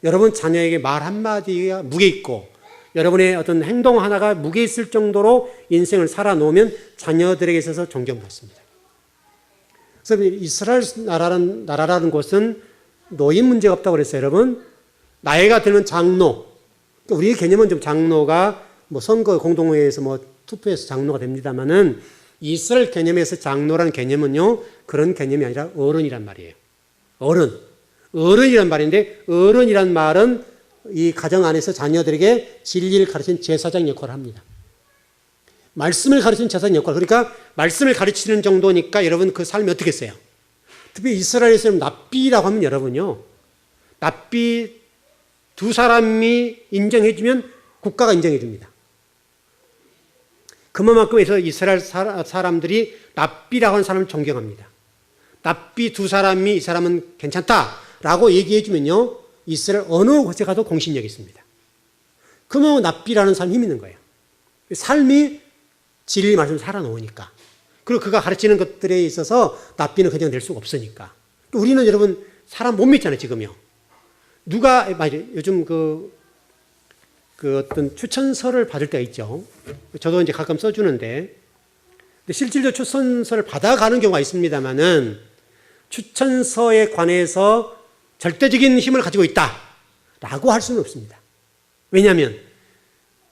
A: 여러분 자녀에게 말 한마디가 무게 있고 여러분의 어떤 행동 하나가 무게 있을 정도로 인생을 살아놓으면 자녀들에게 있어서 존경받습니다. 그래서 이스라엘 나라라는 곳은 노인 문제가 없다고 그랬어요, 여러분. 나이가 들면 장로. 우리 개념은 좀 장로가 선거 공동회에서 투표해서 장로가 됩니다만은 이스라엘 개념에서 장로라는 개념은요, 그런 개념이 아니라 어른이란 말이에요. 어른이란 말인데, 어른이란 말은 이 가정 안에서 자녀들에게 진리를 가르치는 제사장 역할을 합니다. 말씀을 가르치는 제사장 역할. 그러니까 말씀을 가르치는 정도니까 여러분 그 삶이 어떻겠어요? 특히 이스라엘에서는 납비라고 하면 여러분요, 납비 두 사람이 인정해주면 국가가 인정해줍니다. 그만큼에서 이스라엘 사람들이 납비라고 하는 사람을 존경합니다. 납비 두 사람이 이 사람은 괜찮다라고 얘기해주면요, 이스라엘 어느 곳에 가도 공신력이 있습니다. 그러면 납비라는 사람이 힘 있는 거예요. 삶이 진리 말씀을 살아놓으니까. 그리고 그가 가르치는 것들에 있어서 납비는 그냥 낼 수가 없으니까. 우리는 여러분 사람 못 믿잖아요, 지금요. 요즘 어떤 추천서를 받을 때가 있죠. 저도 이제 가끔 써주는데, 근데 실질적으로 추천서를 받아가는 경우가 있습니다만은 추천서에 관해서 절대적인 힘을 가지고 있다라고 할 수는 없습니다. 왜냐하면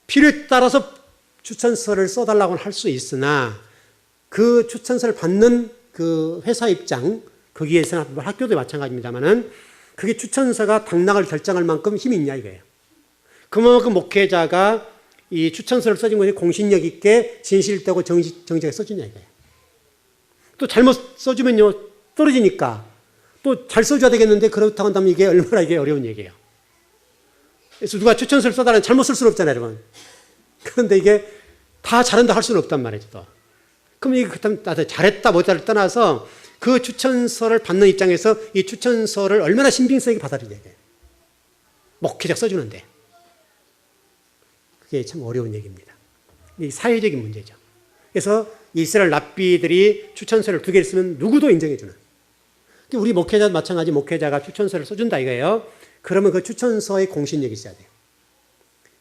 A: 필요에 따라서 추천서를 써달라고는 할 수 있으나 그 추천서를 받는 그 회사 입장, 거기에서는 학교도 마찬가지입니다만은 그게 추천서가 당락을 결정할 만큼 힘이 있냐 이거예요. 그만큼 목회자가 이 추천서를 써준 것이 공신력 있게 진실되고 정직하게 써주냐 이거예요. 또 잘못 써주면요, 떨어지니까 또 잘 써줘야 되겠는데 그렇다고 한다면 이게 얼마나 어려운 얘기예요. 그래서 누가 추천서를 써달라면 잘못 쓸 수는 없잖아요, 여러분. 그런데 이게 다 잘한다 할 수는 없단 말이죠, 또. 그럼 이게 잘했다 못했다를 떠나서 그 추천서를 받는 입장에서 이 추천서를 얼마나 신빙성 있게 받아들여야 돼요. 목회자 써주는데. 그게 참 어려운 얘기입니다. 이 사회적인 문제죠. 그래서 이스라엘 랍비들이 추천서를 2개를 쓰면 누구도 인정해 주는. 우리 목회자도 마찬가지 목회자가 추천서를 써준다 이거예요. 그러면 그 추천서에 공신력이 있어야 돼요.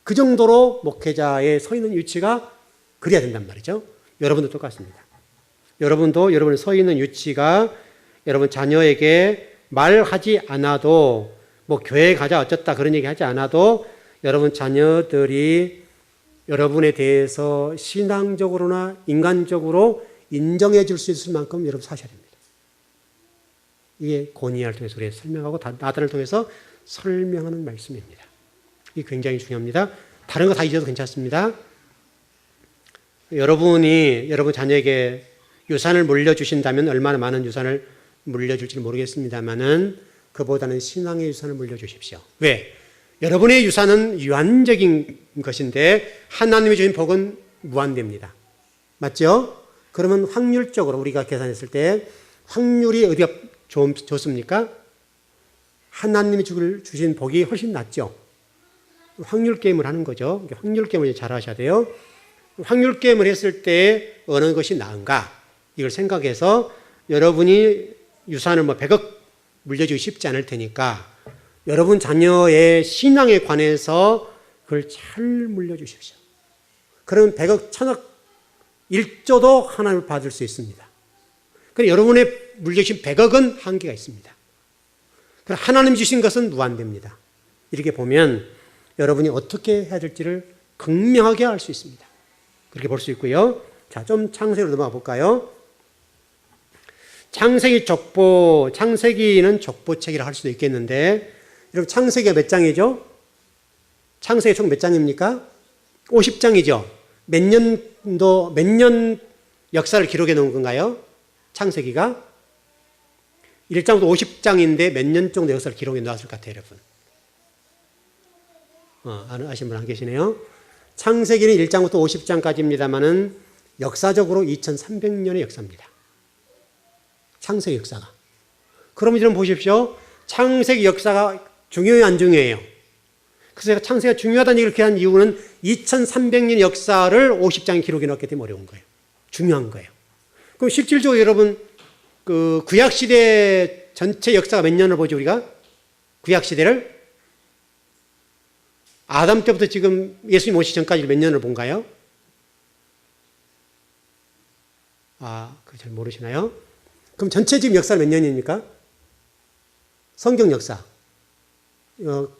A: 그 정도로 목회자의 서 있는 위치가 그래야 된단 말이죠. 여러분도 똑같습니다. 여러분도 여러분의 서 있는 위치가 여러분 자녀에게 말하지 않아도 뭐 교회 가자 어쩌다 그런 얘기 하지 않아도 여러분 자녀들이 여러분에 대해서 신앙적으로나 인간적으로 인정해 줄 수 있을 만큼 여러분 사셔야 됩니다. 이게 고니아를 통해서 우리가 설명하고 나단을 통해서 설명하는 말씀입니다. 이게 굉장히 중요합니다. 다른 거 다 잊어도 괜찮습니다. 여러분이 여러분 자녀에게 유산을 물려주신다면 얼마나 많은 유산을 물려줄지 모르겠습니다만은 그보다는 신앙의 유산을 물려주십시오. 왜? 여러분의 유산은 유한적인 것인데 하나님이 주신 복은 무한대입니다. 맞죠? 그러면 확률적으로 우리가 계산했을 때 확률이 어디가 좋습니까? 하나님이 주신 복이 훨씬 낫죠. 확률 게임을 하는 거죠. 확률 게임을 잘 하셔야 돼요. 확률 게임을 했을 때 어느 것이 나은가 이걸 생각해서 여러분이 유산을 100억 물려주기 쉽지 않을 테니까 여러분 자녀의 신앙에 관해서 그걸 잘 물려주십시오. 그러면 100억, 1000억, 1조도 하나님을 받을 수 있습니다. 그럼 여러분의 물려주신 100억은 한계가 있습니다. 그럼 하나님 주신 것은 무한대입니다. 이렇게 보면 여러분이 어떻게 해야 될지를 극명하게 알 수 있습니다. 그렇게 볼 수 있고요. 자, 좀 창세기로 넘어가 볼까요? 창세기는 족보책이라 할 수도 있겠는데, 여러분 창세기가 몇 장이죠? 창세기 총 몇 장입니까? 50장이죠. 몇 년 역사를 기록해 놓은 건가요? 창세기가? 1장부터 50장인데 몇 년 정도 역사를 기록해 놓았을 것 같아요, 여러분. 아시는 분 안 계시네요. 창세기는 1장부터 50장까지입니다만은 역사적으로 2300년의 역사입니다. 창세기 역사가. 그럼 이런 보십시오. 창세기 역사가 중요해요, 안 중요해요? 그래서 제가 창세기가 중요하다는 얘기를 이렇게 한 이유는 2300년 역사를 50장에 기록해 놓았기 때문에 어려운 거예요. 중요한 거예요. 그럼 실질적으로 여러분, 그 구약시대 전체 역사가 몇 년을 보죠, 우리가? 구약시대를? 아담 때부터 지금 예수님 오시기 전까지 몇 년을 본가요? 그거 잘 모르시나요? 그럼 전체 지금 역사는 몇 년입니까? 성경 역사.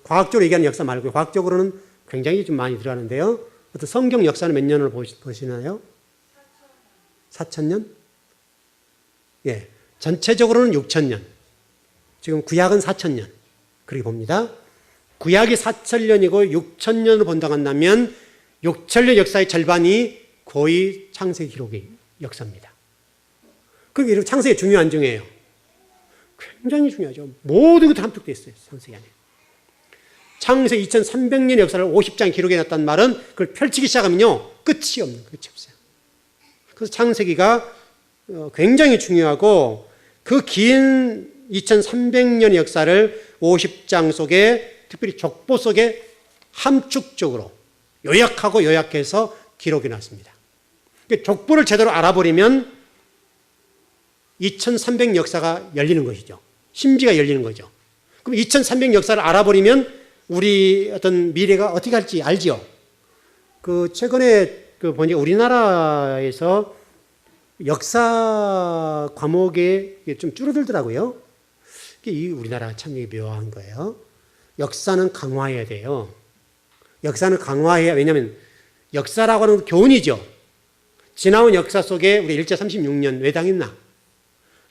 A: 과학적으로 얘기하는 역사 말고 과학적으로는 굉장히 좀 많이 들어가는데요. 어떤 성경 역사는 몇 년을 보시나요? 4000년? 예. 전체적으로는 6000년. 지금 구약은 4000년. 그렇게 봅니다. 구약이 4000년이고 6000년을 본다고 한다면 6000년 역사의 절반이 거의 창세기 기록의 역사입니다. 그게 창세기 중요 안 중요해요? 굉장히 중요하죠. 모든 것도 함축되어 있어요. 창세기 안에. 창세기 2300년의 역사를 50장에 기록해 놨다는 말은 그걸 펼치기 시작하면요. 끝이 없어요. 그래서 창세기가 굉장히 중요하고 그 긴 2300년의 역사를 50장 속에 특별히 족보 속에 함축적으로 요약하고 요약해서 기록해 놨습니다. 족보를 제대로 알아버리면 2300 역사가 열리는 것이죠. 심지가 열리는 거죠. 그럼 2300 역사를 알아버리면 우리 어떤 미래가 어떻게 할지 알지요. 최근에 보니까 우리나라에서 역사 과목이 좀 줄어들더라고요. 이 우리나라가 참 묘한 거예요. 역사는 강화해야 돼요. 역사는 강화해야, 왜냐하면 역사라고 하는 교훈이죠. 지나온 역사 속에 우리 일제 36년 왜 당했나?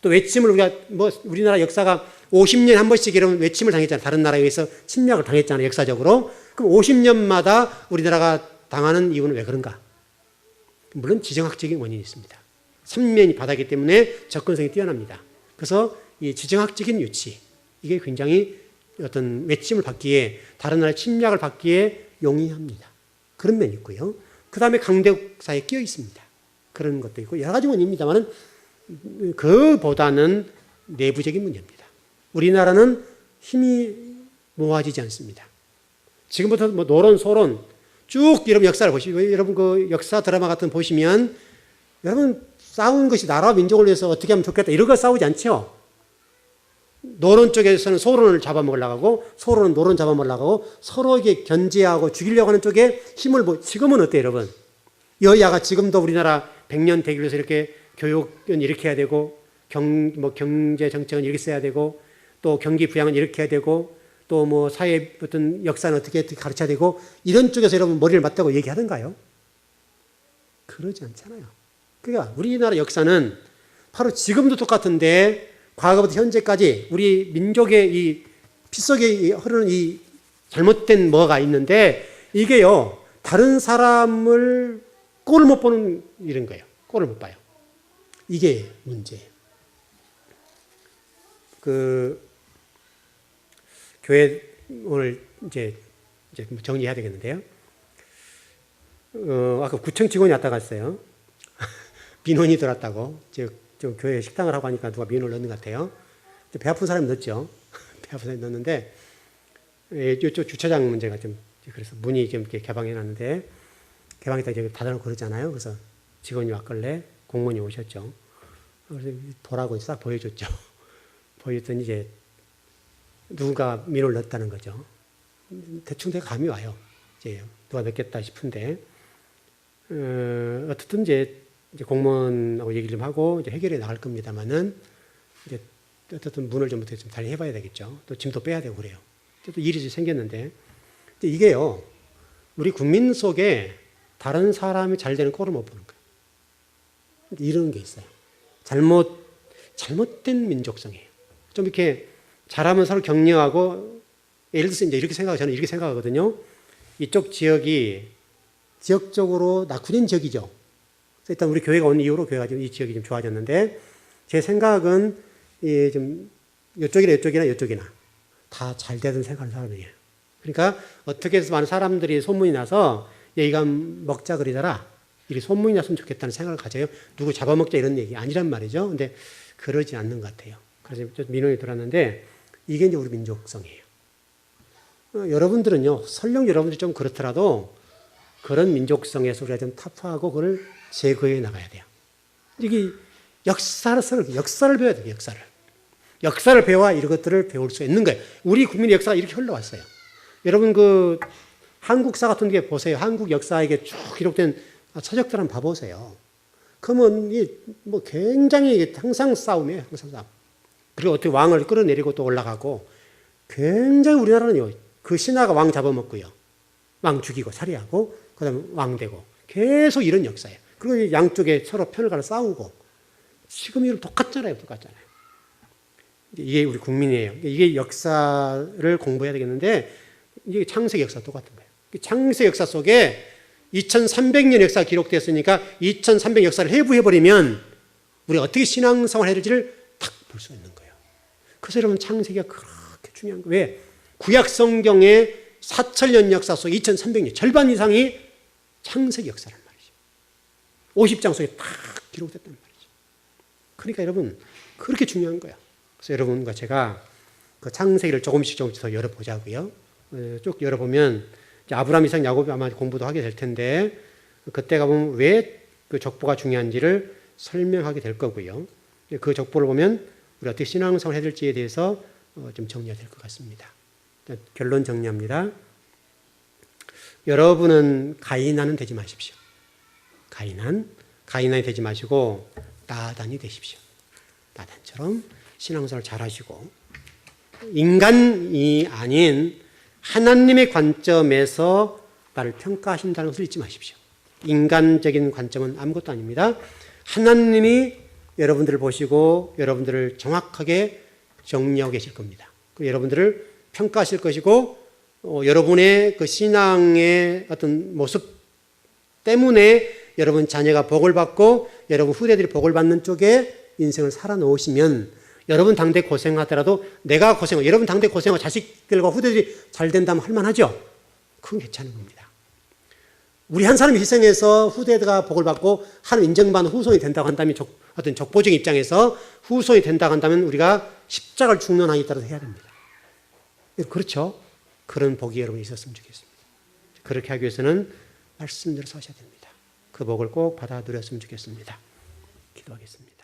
A: 또 외침을 우리나라 역사가 50년에 한 번씩 이런 외침을 당했잖아요. 다른 나라에 의해서 침략을 당했잖아요. 역사적으로. 그럼 50년마다 우리나라가 당하는 이유는 왜 그런가? 물론 지정학적인 원인이 있습니다. 삼면이 바다이기 때문에 접근성이 뛰어납니다. 그래서 이 지정학적인 유치, 이게 굉장히 어떤 외침을 받기에, 다른 나라의 침략을 받기에 용이합니다. 그런 면이 있고요. 그 다음에 강대국사에 끼어 있습니다. 그런 것도 있고 여러 가지 원인입니다만 그보다는 내부적인 문제입니다. 우리나라는 힘이 모아지지 않습니다. 지금부터 뭐 노론, 소론 쭉 여러분 역사를 보시고 여러분 그 역사 드라마 같은 거 보시면 여러분 싸운 것이 나라와 민족을 위해서 어떻게 하면 좋겠다 이런 거 싸우지 않죠. 노론 쪽에서는 소론을 잡아먹으려고 하고 소론은 노론 잡아먹으려고 하고 서로에게 견제하고 죽이려고 하는 쪽에 힘을 지금은 어때요 여러분? 여야가 지금도 우리나라 100년 되기 위해서 이렇게 교육은 이렇게 해야 되고 경제 정책은 이렇게 써야 되고 또 경기 부양은 이렇게 해야 되고 또 뭐 사회 어떤 역사는 어떻게 가르쳐야 되고 이런 쪽에서 여러분 머리를 맞대고 얘기하던가요? 그러지 않잖아요. 그러니까 우리나라 역사는 바로 지금도 똑같은데 과거부터 현재까지 우리 민족의 이 피 속에 흐르는 이 잘못된 뭐가 있는데 이게요 다른 사람을 꼴을 못 보는 이런 거예요. 꼴을 못 봐요. 이게 문제예요. 교회 오늘 이제 정리해야 되겠는데요. 아까 구청 직원이 왔다 갔어요. 민원이 들어왔다고. 저 교회 식당을 하고 하니까 누가 민원을 넣는 것 같아요. 배 아픈 사람이 넣었죠. 배 아픈 사람이 넣었는데 이쪽 주차장 문제가 좀 그래서 문이 좀 이렇게 개방해 놨는데 개방했다 이제 닫아놓고 그러잖아요. 그래서 직원이 왔길래 공무원이 오셨죠. 그래서 보라고 싹 보여줬죠. 보여줬더니 이제 누군가 민원을 넣었다는 거죠. 대충 내가 감이 와요. 이제 누가 넣겠다 싶은데 어떻든 이제 공무원하고 얘기를 좀 하고 이제 해결해 나갈 겁니다만은 이제 어떻든 문을 좀 어떻게 좀 달리해봐야 되겠죠. 또 짐도 빼야 되고 그래요. 또 일이 생겼는데 이게요 우리 국민 속에 다른 사람이 잘 되는 꼴을 못 보는 거예요. 이런 게 있어요. 잘못된 민족성이에요. 좀 이렇게 잘하면 서로 격려하고 예를 들어서 이제 이렇게 저는 이렇게 생각하거든요. 이쪽 지역이 지역적으로 낙후된 지역이죠. 그래서 일단 우리 교회가 온 이후로 교회가 이 지역이 좀 좋아졌는데 제 생각은 좀 이쪽이나 다 잘 되던 생각하는 사람이에요. 그러니까 어떻게 해서 많은 사람들이 소문이 나서 얘가 먹자 그러더라. 이렇게 소문이 났으면 좋겠다는 생각을 가져요. 누구 잡아먹자 이런 얘기 아니란 말이죠. 근데 그러지 않는 것 같아요. 그래서 민원이 들어왔는데 이게 이제 우리 민족성이에요. 여러분들은요, 설령 여러분들이 좀 그렇더라도 그런 민족성에서 우리가 좀 타파하고 그걸 제거해 나가야 돼요. 이게 역사를 배워야 돼요, 역사를 배워야 이런 것들을 배울 수 있는 거예요. 우리 국민의 역사가 이렇게 흘러왔어요. 여러분 한국사 같은 게 보세요. 한국 역사에게 쭉 기록된 서적들 한번 봐보세요. 그러면 굉장히 항상 싸움이에요. 항상 싸움. 그리고 어떻게 왕을 끌어내리고 또 올라가고 굉장히 우리나라는요. 그 신하가 왕 잡아먹고요. 왕 죽이고 살해하고 그다음에 왕 되고 계속 이런 역사예요. 그리고 양쪽에 서로 편을 갈아 싸우고 지금 이런 똑같잖아요. 이게 우리 국민이에요. 이게 역사를 공부해야 되겠는데 이게 창세기 역사 똑같은 거예요. 창세기 역사 속에 2300년 역사가 기록되었으니까 2300 역사를 해부해버리면 우리가 어떻게 신앙생활을 해야 될지를 딱 볼 수 있는 거예요. 그래서 여러분 창세기가 그렇게 중요한 거예요. 왜? 구약 성경의 4000년 역사 속 2300년 절반 이상이 창세기 역사란 말이죠. 50장 속에 딱 기록됐단 말이죠. 그러니까 여러분 그렇게 중요한 거예요. 그래서 여러분과 제가 그 창세기를 조금씩 더 열어보자고요. 쭉 열어보면 아브라함, 이삭, 야곱이 아마 공부도 하게 될 텐데 그때 가보면 왜 그 족보가 중요한지를 설명하게 될 거고요. 그 족보를 보면 우리 어떻게 신앙생활을 해야 될지에 대해서 좀 정리가 될 것 같습니다. 결론 정리합니다. 여러분은 가인한은 되지 마십시오. 가인한이 되지 마시고 나단이 되십시오. 나단처럼 신앙생활을 잘 하시고 인간이 아닌 하나님의 관점에서 나를 평가하신다는 것을 잊지 마십시오. 인간적인 관점은 아무것도 아닙니다. 하나님이 여러분들을 보시고 여러분들을 정확하게 정리하고 계실 겁니다. 여러분들을 평가하실 것이고 여러분의 그 신앙의 어떤 모습 때문에 여러분 자녀가 복을 받고 여러분 후대들이 복을 받는 쪽에 인생을 살아놓으시면 여러분 당대 고생하더라도 내가 고생하고 여러분 당대 고생하고 자식들과 후대들이 잘 된다면 할만하죠. 그건 괜찮은 겁니다. 우리 한 사람이 희생해서 후대가 복을 받고 하나님 인정받는 후손이 된다고 한다면 어떤 족보적인 입장에서 후손이 된다고 한다면 우리가 십자가를 중론하기에 따라서 해야 됩니다. 그렇죠. 그런 복이 여러분 있었으면 좋겠습니다. 그렇게 하기 위해서는 말씀대로 사셔야 됩니다. 그 복을 꼭 받아 누렸으면 좋겠습니다. 기도하겠습니다.